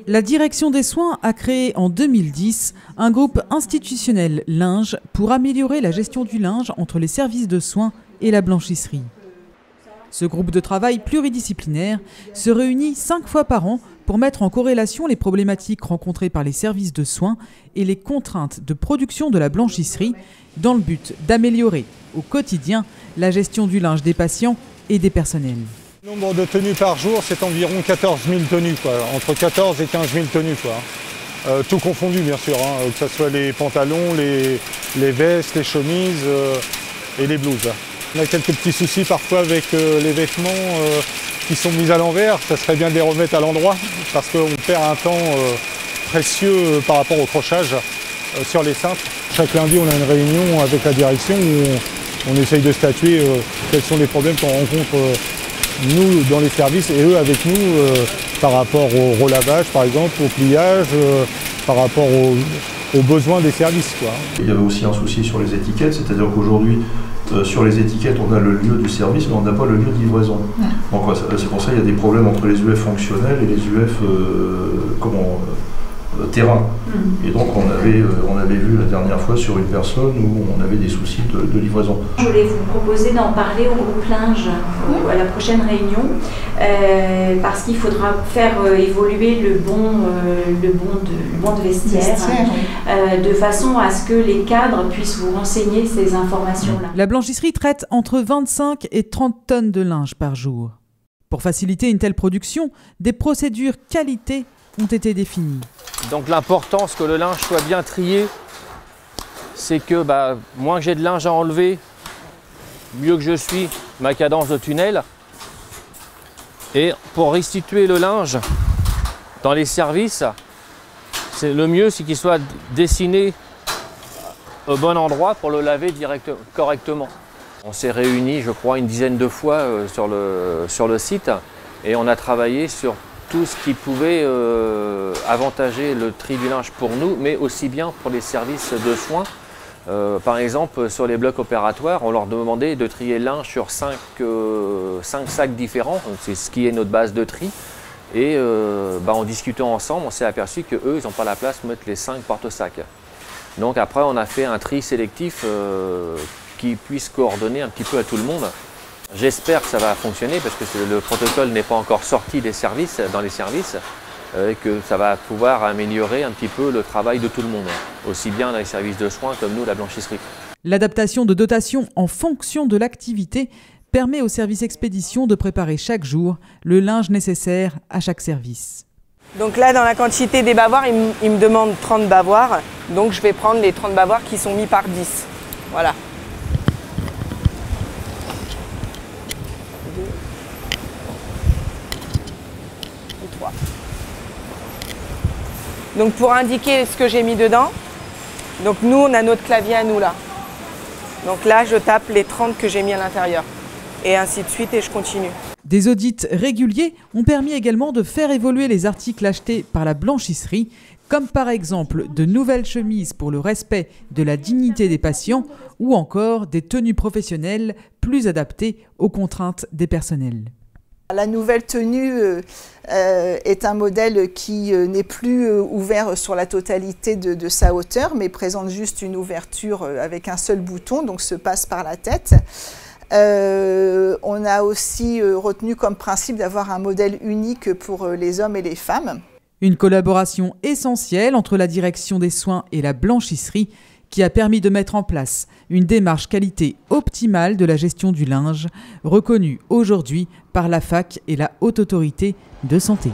La direction des soins a créé en 2010 un groupe institutionnel linge pour améliorer la gestion du linge entre les services de soins et la blanchisserie. Ce groupe de travail pluridisciplinaire se réunit 5 fois par an pour mettre en corrélation les problématiques rencontrées par les services de soins et les contraintes de production de la blanchisserie dans le but d'améliorer au quotidien la gestion du linge des patients et des personnels. Le nombre de tenues par jour, c'est environ 14 000 tenues, entre 14 et 15 000 tenues. Tout confondu, bien sûr, que ce soit les pantalons, les vestes, les chemises et les blouses. On a quelques petits soucis parfois avec les vêtements qui sont mis à l'envers. Ça serait bien de les remettre à l'endroit parce qu'on perd un temps précieux par rapport au crochage sur les cintres. Chaque lundi, on a une réunion avec la direction où on essaye de statuer quels sont les problèmes qu'on rencontre nous dans les services et eux avec nous par rapport au relavage par exemple, au pliage, par rapport aux besoins des services. Il y avait aussi un souci sur les étiquettes, c'est-à-dire qu'aujourd'hui sur les étiquettes on a le lieu du service mais on n'a pas le lieu de livraison. Donc c'est pour ça qu'il y a des problèmes entre les UF fonctionnels et les UF terrain. Et donc on avait vu la dernière fois sur une personne où on avait des soucis de livraison. Je voulais vous proposer d'en parler au groupe linge à la prochaine réunion parce qu'il faudra faire évoluer le bon de vestiaire de façon à ce que les cadres puissent vous renseigner ces informations-là. La blanchisserie traite entre 25 et 30 tonnes de linge par jour. Pour faciliter une telle production, des procédures qualité ont été définies. Donc l'importance que le linge soit bien trié, c'est que moins que j'ai de linge à enlever, mieux que je suis ma cadence de tunnel. Et pour restituer le linge dans les services, le mieux c'est qu'il soit dessiné au bon endroit pour le laver correctement. On s'est réunis, je crois, une dizaine de fois sur le site et on a travaillé sur tout ce qui pouvait avantager le tri du linge pour nous, mais aussi bien pour les services de soins. Par exemple, sur les blocs opératoires, on leur demandait de trier le linge sur 5 sacs différents, c'est ce qui est notre base de tri. Et en discutant ensemble, on s'est aperçu qu'eux, ils n'ont pas la place pour mettre les 5 porte-sacs. Donc après, on a fait un tri sélectif qui puisse coordonner un petit peu à tout le monde. J'espère que ça va fonctionner parce que le protocole n'est pas encore sorti dans les services et que ça va pouvoir améliorer un petit peu le travail de tout le monde, aussi bien dans les services de soins comme nous, la blanchisserie. L'adaptation de dotation en fonction de l'activité permet au service expédition de préparer chaque jour le linge nécessaire à chaque service. Donc là, dans la quantité des bavoirs, il me demande 30 bavoirs, donc je vais prendre les 30 bavoirs qui sont mis par 10. Voilà. Donc pour indiquer ce que j'ai mis dedans, donc nous on a notre clavier à nous là. Donc là je tape les 30 que j'ai mis à l'intérieur. Et ainsi de suite et je continue. Des audits réguliers ont permis également de faire évoluer les articles achetés par la blanchisserie, comme par exemple de nouvelles chemises pour le respect de la dignité des patients ou encore des tenues professionnelles plus adaptées aux contraintes des personnels. La nouvelle tenue est un modèle qui n'est plus ouvert sur la totalité de sa hauteur, mais présente juste une ouverture avec un seul bouton, donc se passe par la tête. On a aussi retenu comme principe d'avoir un modèle unique pour les hommes et les femmes. Une collaboration essentielle entre la direction des soins et la blanchisserie qui a permis de mettre en place une démarche qualité optimale de la gestion du linge, reconnue aujourd'hui par la FAC et la Haute Autorité de Santé.